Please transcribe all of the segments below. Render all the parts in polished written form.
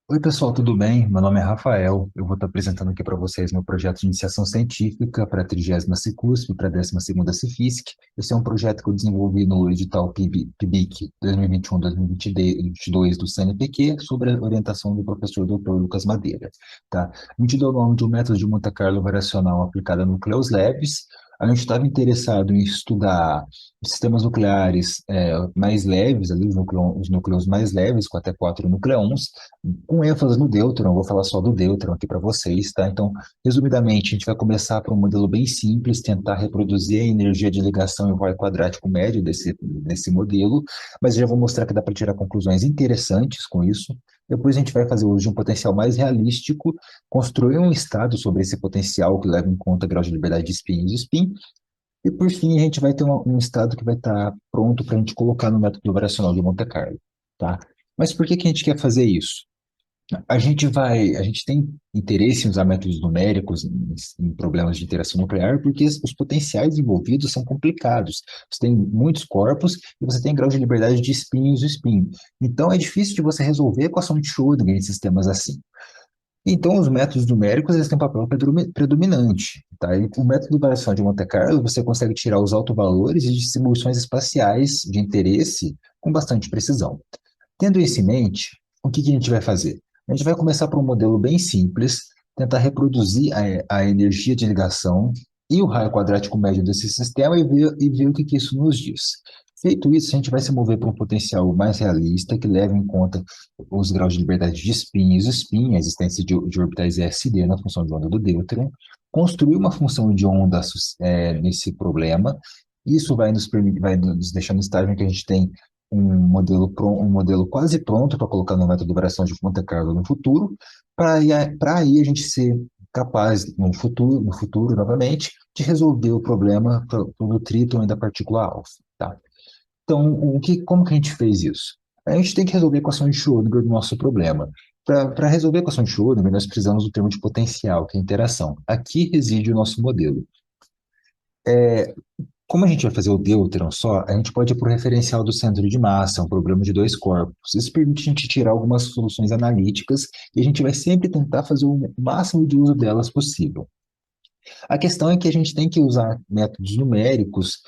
Oi, pessoal, tudo bem? Meu nome é Rafael. Eu vou estar apresentando aqui para vocês meu projeto de iniciação científica para a 30ª Cicusp e para a 12ª Cifisc. Esse é um projeto que eu desenvolvi no edital PIBIC 2021-2022 do CNPq, sobre a orientação do professor Dr. Lucas Madeira. Tá? A gente deu o nome de um método de Monte Carlo variacional aplicado a núcleos leves. A gente estava interessado em estudar sistemas nucleares mais leves, ali, os núcleos mais leves, com até 4 nucleons, com ênfase no Deuteron. Vou falar só do Deuteron aqui para vocês, tá? Então, resumidamente, a gente vai começar por um modelo bem simples, tentar reproduzir a energia de ligação em raio quadrático médio desse modelo, mas eu já vou mostrar que dá para tirar conclusões interessantes com isso. Depois a gente vai fazer uso de um potencial mais realístico, construir um estado sobre esse potencial que leva em conta grau de liberdade de spin e spin, e por fim a gente vai ter um estado que vai estar pronto para a gente colocar no método variacional de Monte Carlo, tá? Mas por que que a gente quer fazer isso? A gente tem interesse em usar métodos numéricos em problemas de interação nuclear porque os potenciais envolvidos são complicados. Você tem muitos corpos e você tem grau de liberdade de spin e isospin. Então é difícil de você resolver a equação de Schrödinger em sistemas assim. Então os métodos numéricos eles têm um papel predominante, tá? E o método de variação de Monte Carlo você consegue tirar os autovalores e distribuições espaciais de interesse com bastante precisão. Tendo isso em mente, o que que a gente vai fazer? A gente vai começar por um modelo bem simples, tentar reproduzir a energia de ligação e o raio quadrático médio desse sistema e ver o que que isso nos diz. Feito isso, a gente vai se mover para um potencial mais realista, que leva em conta os graus de liberdade de spin e isospin, a existência de orbitais ESD na função de onda do Deuteron, construir uma função de onda nesse problema. Isso vai nos deixar no estágio em que a gente tem um modelo quase pronto para colocar no método de variação de Monte Carlo no futuro, para aí a gente ser capaz, no futuro novamente, de resolver o problema do tríton e da partícula alfa, tá? Então, como que a gente fez isso? A gente tem que resolver a equação de Schrödinger do nosso problema. Para resolver a equação de Schrödinger, nós precisamos do termo de potencial, que é a interação. Aqui reside o nosso modelo. Como a gente vai fazer o deuteron só, a gente pode ir para o referencial do centro de massa, um problema de dois corpos. Isso permite a gente tirar algumas soluções analíticas e a gente vai sempre tentar fazer o máximo de uso delas possível. A questão é que a gente tem que usar métodos numéricos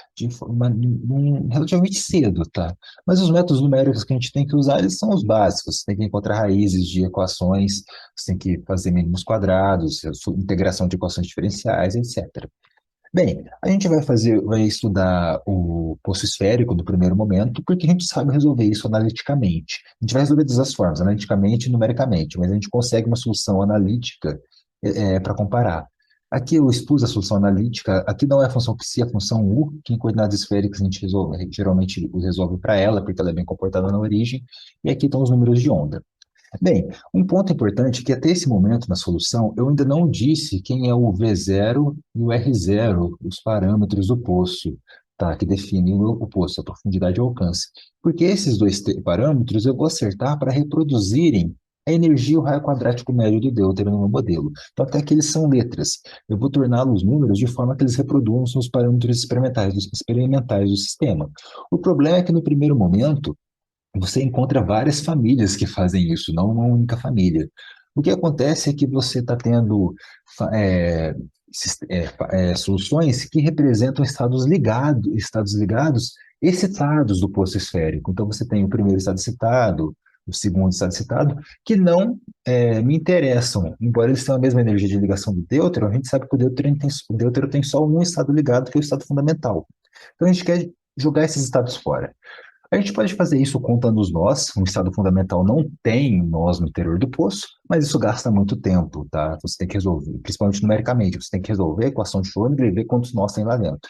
relativamente cedo, tá? Mas os métodos numéricos que a gente tem que usar, eles são os básicos. Você tem que encontrar raízes de equações, você tem que fazer mínimos quadrados, integração de equações diferenciais, etc. Bem, a gente vai estudar o poço esférico do primeiro momento, porque a gente sabe resolver isso analiticamente. A gente vai resolver de duas formas, analiticamente e numericamente, mas a gente consegue uma solução analítica para comparar. Aqui eu expus a solução analítica, aqui não é a função psi, é a função u, que em coordenadas esféricas a gente geralmente resolve para ela, porque ela é bem comportada na origem, e aqui estão os números de onda. Bem, um ponto importante é que até esse momento na solução eu ainda não disse quem é o V0 e o R0, os parâmetros do poço, tá? Que definem o poço, a profundidade e o alcance. Porque esses dois parâmetros eu vou acertar para reproduzirem a energia e o raio quadrático médio do Deuteron no meu modelo. Então, até que eles são letras. Eu vou torná-los números de forma que eles reproduzam os parâmetros experimentais do sistema. O problema é que no primeiro momento você encontra várias famílias que fazem isso, não uma única família. O que acontece é que você está tendo fa- é, soluções que representam estados ligados excitados do poço esférico. Então você tem o primeiro estado excitado, o segundo estado excitado, que não me interessam. Embora eles tenham a mesma energia de ligação do deutério, a gente sabe que o deutério tem só um estado ligado, que é o estado fundamental. Então a gente quer jogar esses estados fora. A gente pode fazer isso contando os nós. Um estado fundamental não tem nós no interior do poço, mas isso gasta muito tempo, tá? Você tem que resolver, principalmente numericamente, você tem que resolver a equação de Schrödinger e ver quantos nós tem lá dentro.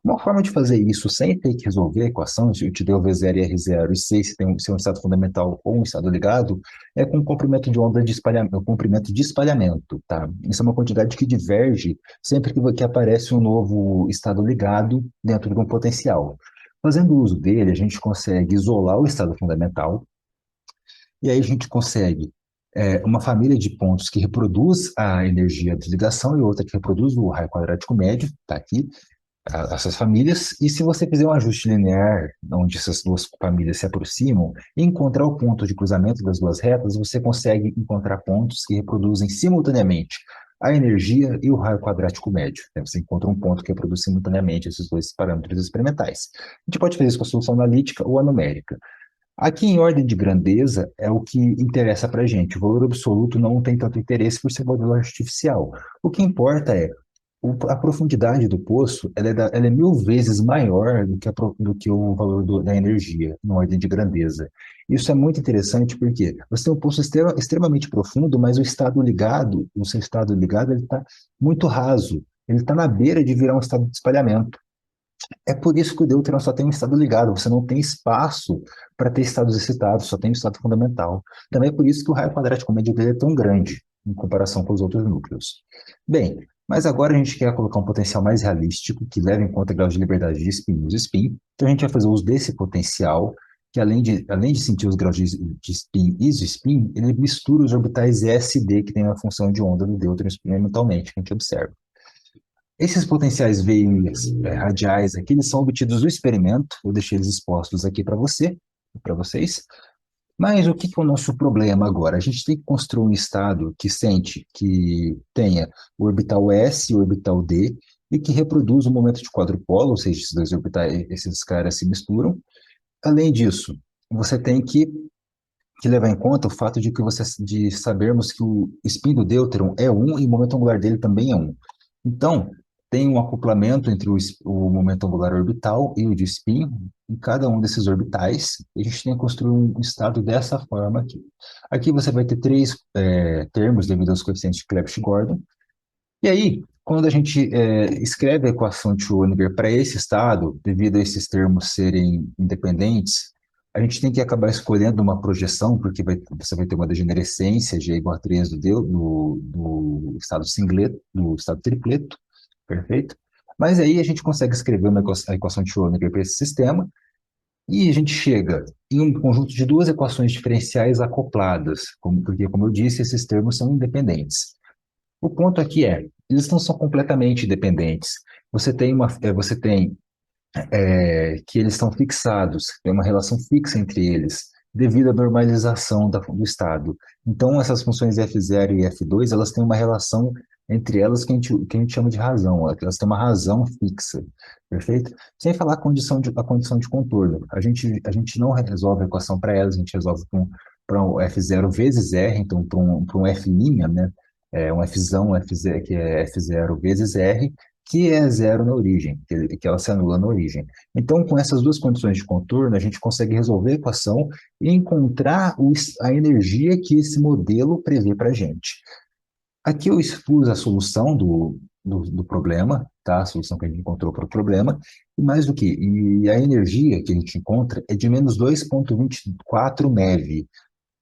Uma forma de fazer isso sem ter que resolver a equação, se eu te dei o V0 e R0 e sei se é um estado fundamental ou um estado ligado, é com o comprimento de onda de espalhamento, o comprimento de espalhamento, tá? Isso é uma quantidade que diverge sempre que aparece um novo estado ligado dentro de um potencial. Fazendo uso dele, a gente consegue isolar o estado fundamental, e aí a gente consegue uma família de pontos que reproduz a energia de ligação e outra que reproduz o raio quadrático médio, está aqui, essas famílias, e se você fizer um ajuste linear, onde essas duas famílias se aproximam, e encontrar o ponto de cruzamento das duas retas, você consegue encontrar pontos que reproduzem simultaneamente a energia e o raio quadrático médio, né? Você encontra um ponto que reproduz simultaneamente esses dois parâmetros experimentais. A gente pode fazer isso com a solução analítica ou a numérica. Aqui, em ordem de grandeza, é o que interessa para a gente. O valor absoluto não tem tanto interesse por ser modelo artificial. O que importa é a profundidade do poço, ela é 1000 vezes maior do que o valor da energia, em ordem de grandeza. Isso é muito interessante porque você tem um poço extremamente profundo, mas o seu estado ligado, ele está muito raso. Ele está na beira de virar um estado de espalhamento. É por isso que o Deuteron só tem um estado ligado, você não tem espaço para ter estados excitados, só tem o estado fundamental. Também é por isso que o raio quadrático médio dele é tão grande em comparação com os outros núcleos. Bem, mas agora a gente quer colocar um potencial mais realístico, que leva em conta graus de liberdade de spin e uso-spin. Então a gente vai fazer uso desse potencial, que além de sentir os graus de spin e iso-spin, ele mistura os orbitais S e D, que tem uma função de onda do Deuteron experimentalmente, que a gente observa. Esses potenciais veias radiais aqui, eles são obtidos do experimento, eu deixei eles expostos aqui para vocês. Mas o que que é o nosso problema agora? A gente tem que construir um estado que tenha o orbital S e o orbital D e que reproduz o momento de quadrupolo, ou seja, esses dois orbitais, esses caras se misturam. Além disso, você tem que levar em conta o fato de sabermos que o spin do Deuteron é um e o momento angular dele também é um. Então, tem um acoplamento entre o momento angular orbital e o de spin em cada um desses orbitais. E a gente tem que construir um estado dessa forma aqui. Aqui você vai ter três termos devido aos coeficientes de Clebsch-Gordon. E aí, quando a gente escreve a equação de Schrödinger para esse estado, devido a esses termos serem independentes, a gente tem que acabar escolhendo uma projeção, porque você vai ter uma degenerescência G igual a 3 do estado singleto, do estado tripleto, perfeito? Mas aí a gente consegue escrever a equação de Schrödinger para esse sistema, e a gente chega em um conjunto de duas equações diferenciais acopladas, porque, como eu disse, esses termos são independentes. O ponto aqui é, eles não são completamente dependentes. Você tem que eles estão fixados, tem uma relação fixa entre eles, devido à normalização do estado. Então, essas funções f0 e f2, elas têm uma relação entre elas que a gente chama de razão, elas têm uma razão fixa, perfeito? Sem falar a condição de contorno. A gente não resolve a equação para elas, a gente resolve para um f0 vezes r, então para um f', né? Um fzão, F0, que é f0 vezes r, que é zero na origem, que ela se anula na origem. Então, com essas duas condições de contorno, a gente consegue resolver a equação e encontrar a energia que esse modelo prevê para a gente. Aqui eu expus a solução do problema, tá? A solução que a gente encontrou para o problema, e mais do que, e a energia que a gente encontra é de menos 2,24 MeV,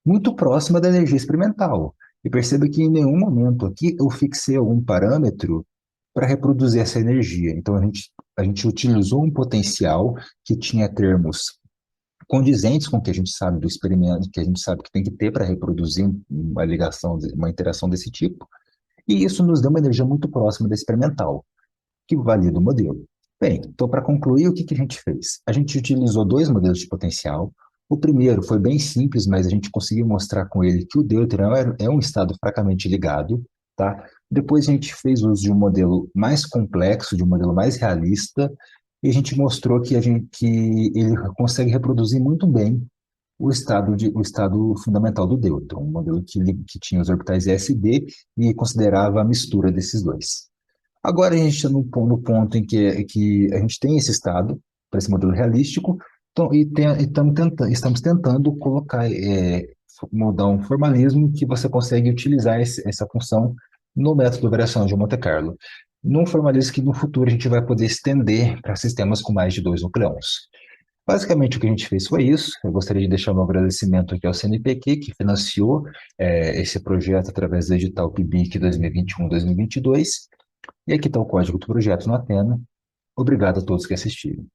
muito próxima da energia experimental. E perceba que em nenhum momento aqui eu fixei algum parâmetro para reproduzir essa energia. Então a gente utilizou um potencial que tinha termos condizentes com o que a gente sabe do experimento, que a gente sabe que tem que ter para reproduzir uma ligação, uma interação desse tipo, e isso nos deu uma energia muito próxima da experimental, que valida o modelo. Bem, então para concluir, o que que a gente fez? A gente utilizou dois modelos de potencial. O primeiro foi bem simples, mas a gente conseguiu mostrar com ele que o deuterium é um estado fracamente ligado, tá? Depois a gente fez uso de um modelo mais complexo, de um modelo mais realista, e a gente mostrou que ele consegue reproduzir muito bem o estado fundamental do deuteron, um modelo que tinha os orbitais S e D e considerava a mistura desses dois. Agora a gente está no ponto em que a gente tem esse estado, para esse modelo realístico, então, estamos tentando colocar, mudar um formalismo que você consegue utilizar essa função no método variacional de Monte Carlo, num formalismo que no futuro a gente vai poder estender para sistemas com mais de dois nucleons. Basicamente, o que a gente fez foi isso. Eu gostaria de deixar meu agradecimento aqui ao CNPq, que financiou esse projeto através do edital PIBIC 2021-2022. E aqui está o código do projeto no Atena. Obrigado a todos que assistiram.